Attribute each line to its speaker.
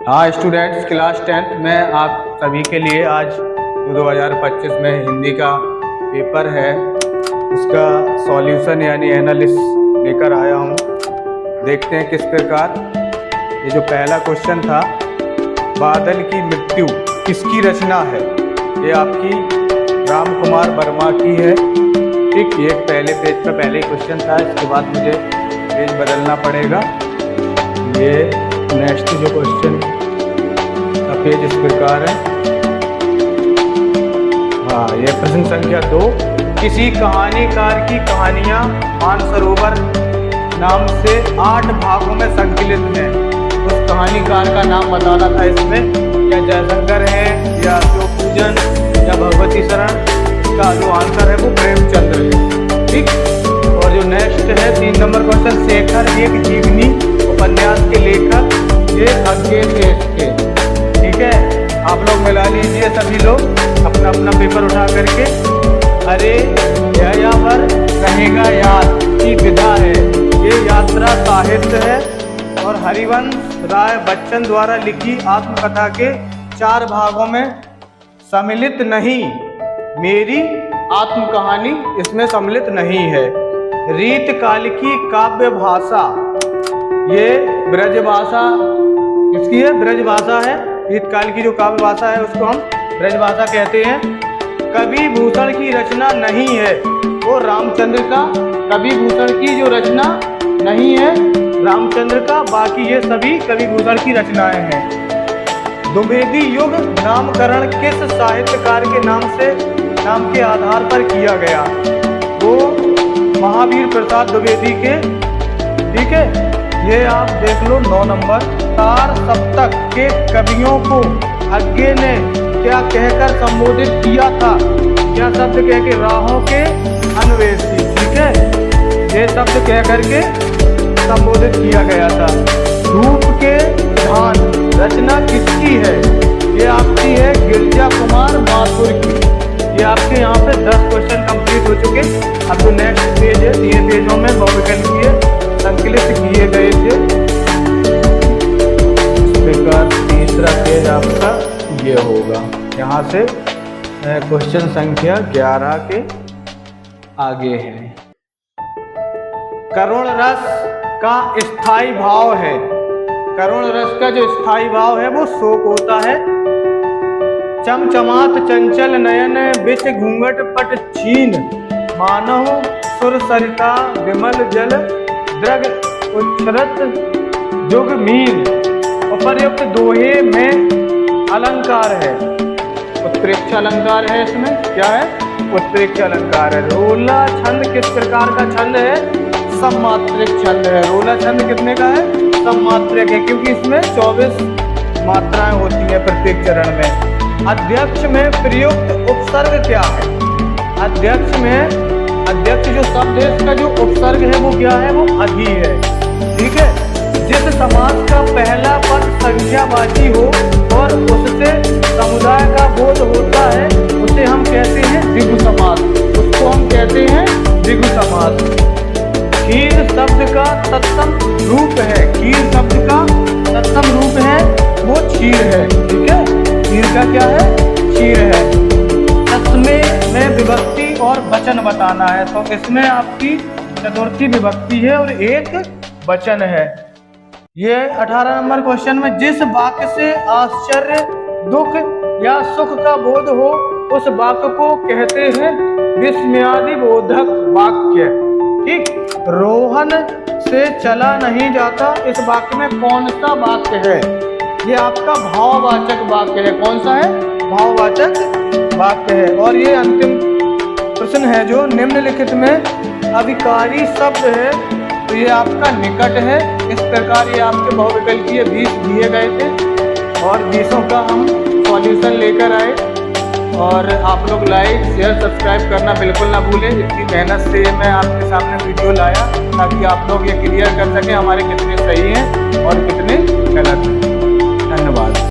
Speaker 1: हाँ students, class 10th में आप सभी के लिए आज 2025 में हिंदी का पेपर है, उसका सॉल्यूशन यानी एनालिसिस लेकर आया हूँ। देखते हैं किस प्रकार। ये जो पहला क्वेश्चन था, बादल की मृत्यु किसकी रचना है? ये आपकी राम कुमार वर्मा की है। ठीक, ये पहले पेज पर पहले ही क्वेश्चन था, इसके बाद मुझे पेज बदलना पड़ेगा। ये नेक्स्ट जो क्वेश्चन का पेज इस प्रकार है। हाँ, ये प्रश्न संख्या 2, किसी कहानीकार की कहानियां मानसरोवर नाम से 8 भागों में संकलित हैं। उस कहानीकार का नाम बताना था इसमें, या जयशंकर है या शिवपूजन या भगवती शरण। इसका जो आंसर है वो प्रेमचंद्र है। ठीक, और जो नेक्स्ट है 3 नंबर क्वेश्चन, शेखर एक जीवनी उपन्यास के लेखक, ये अज्ञे थे इसके। ठीक है, आप लोग मिला लीजिए सभी लोग अपना अपना पेपर उठा करके। अरे यायावर रहेगा याद की विधा है, ये यात्रा साहित्य है और हरिवंश राय बच्चन द्वारा लिखी आत्मकथा के 4 भागों में सम्मिलित नहीं। मेरी आत्मकहानी इसमें सम्मिलित नहीं है। रीतकाल की काव्य भाषा, ये ब्रजभाषा किसकी है? ब्रजभाषा है। रीतकाल की जो काव्य भाषा है उसको हम ब्रजभाषा कहते हैं। कवि भूषण की रचना नहीं है, वो रामचंद्र का। कवि भूषण की जो रचना नहीं है रामचंद्र का, बाकी ये सभी कवि भूषण की रचनाएं हैं। द्विवेदी युग नामकरण किस साहित्यकार के नाम के आधार पर किया गया? वो महावीर प्रसाद द्विवेदी के। ठीक है, ये आप देख लो 9 नंबर। तार सप्तक के कवियों को अज्ञे ने क्या कहकर संबोधित किया था? क्या शब्द कह के? राहों के अन्वेषी। ठीक है, ये शब्द कह करके संबोधित किया गया था। धूप के धान रचना किसकी है? ये आपकी है गिरजा कुमार माथुर की। ये आपके यहाँ पे 10 क्वेश्चन कंप्लीट हो चुके। अब जो नेक्स्ट पेज है, 3 पेजों में बहुविकल्पीय संकलित किए गए थे। इस प्रकार तीसरा पेज आपका ये होगा। यहाँ से क्वेश्चन संख्या 11 के आगे है। करुण रस का स्थायी भाव है। करुण रस का जो स्थायी भाव है वो शोक होता है। चमचमात चंचल नयन बिच घूंघट पट छीन, मानव सुर सरिता विमल जल द्रग उच्छ्रत जुग मीन। उपर्युक्त दोहे में अलंकार है, उत्प्रेक्ष अलंकार है। इसमें क्या है? उत्प्रेक्ष अलंकार है। रोला छंद किस प्रकार का छंद है? सममात्रिक छंद है। रोला छंद कितने का है? सममात्रिक है, क्योंकि इसमें 24 मात्राएं होती है प्रत्येक चरण में। अध्यक्ष में प्रयुक्त उपसर्ग क्या है? अध्यक्ष जो शब्द है इसका जो उपसर्ग है वो क्या है? वो अधि है। ठीक है, जिस समास का पहला पद संख्यावाची हो और उससे समुदाय का बोध होता है उसे हम कहते हैं द्विगु समास। उसको हम कहते हैं द्विगु समास। खीर शब्द का तत्सम रूप है। खीर शब्द का तत्सम रूप है वो क्षीर है। ठीक है, खीर का क्या है? क्षीर है। तस्मे में विभक्ति और वचन बताना है, तो इसमें आपकी चतुर्थी विभक्ति है और एक वचन है। ये 18 नंबर क्वेश्चन में, जिस वाक्य से आश्चर्य दुख या सुख का बोध हो उस वाक्य को कहते हैं विस्मयादि बोधक वाक्य। ठीक, रोहन से चला नहीं जाता, इस वाक्य में कौन सा वाक्य है? ये आपका भाववाचक वाक्य है। कौन सा है? भाववाचक वाक्य है। और ये अंतिम प्रश्न है जो निम्नलिखित में अभिकारी शब्द है, तो ये आपका निकट है। इस प्रकार ये आपके बहुविकल्पीय 20 दिए गए थे और 20 का हम सॉल्यूशन लेकर आए। और आप लोग लाइक शेयर सब्सक्राइब करना बिल्कुल ना भूलें। इतनी मेहनत से मैं आपके सामने वीडियो लाया ताकि आप लोग ये क्लियर कर सकें हमारे कितने सही हैं और कितने गलत हैं।